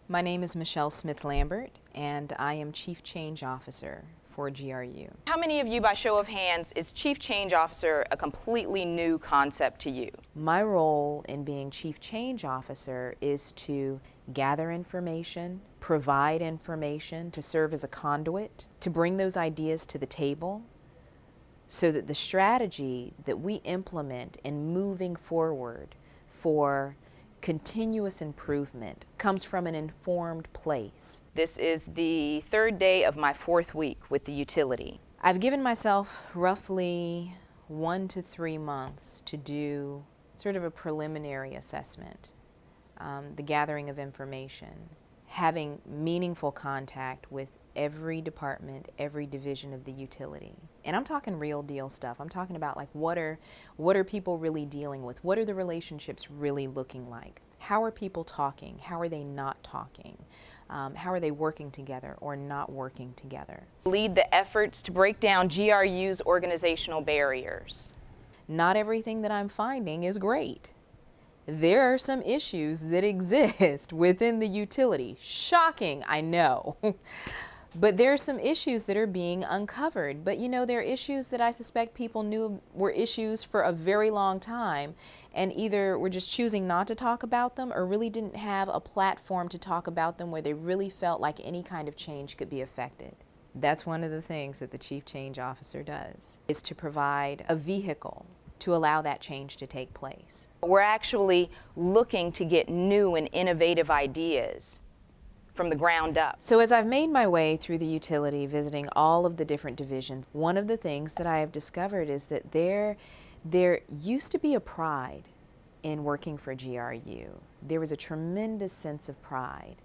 My name is Michelle Smith-Lambert, and I am Chief Change Officer for GRU. How many of you, by show of hands, is Chief Change Officer a completely new concept to you? My role in being Chief Change Officer is to gather information, provide information, to serve as a conduit, to bring those ideas to the table so that the strategy that we implement in moving forward for continuous improvement comes from an informed place. This is the third day of my fourth week with the utility. I've given myself roughly 1 to 3 months to do sort of a preliminary assessment, the gathering of information, having meaningful contact with every department, every division of the utility. And I'm talking real deal stuff. I'm talking about like what are people really dealing with? What are the relationships really looking like? How are people talking? How are they not talking? How are they working together or not working together? Lead the efforts to break down GRU's organizational barriers. Not everything that I'm finding is great. There are some issues that exist within the utility. Shocking, I know. But there are some issues that are being uncovered. But you know, there are issues that I suspect people knew were issues for a very long time, and either were just choosing not to talk about them or really didn't have a platform to talk about them where they really felt like any kind of change could be affected. That's one of the things that the Chief Change Officer does, is to provide a vehicle to allow that change to take place. We're actually looking to get new and innovative ideas from the ground up. So as I've made my way through the utility, visiting all of the different divisions, one of the things that I have discovered is that there used to be a pride in working for GRU. There was a tremendous sense of pride.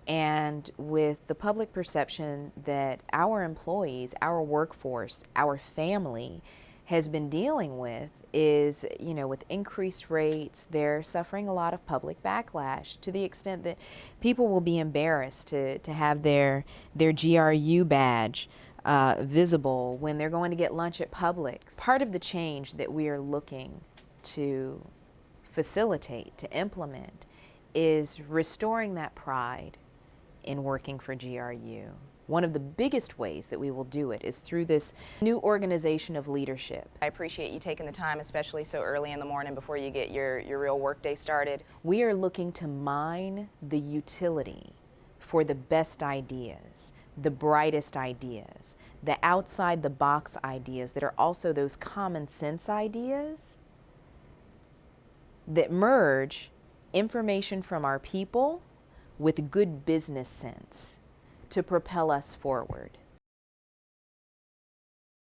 And with the public perception that our employees, our workforce, our family has been dealing with is, you know, with increased rates, they're suffering a lot of public backlash to the extent that people will be embarrassed to have their GRU badge visible when they're going to get lunch at Publix. Part of the change that we are looking to facilitate, to implement, is restoring that pride in working for GRU. One of the biggest ways that we will do it is through this new organization of leadership. I appreciate you taking the time, especially so early in the morning before you get your real workday started. We are looking to mine the utility for the best ideas, the brightest ideas, the outside the box ideas that are also those common sense ideas that merge information from our people with good business sense to propel us forward.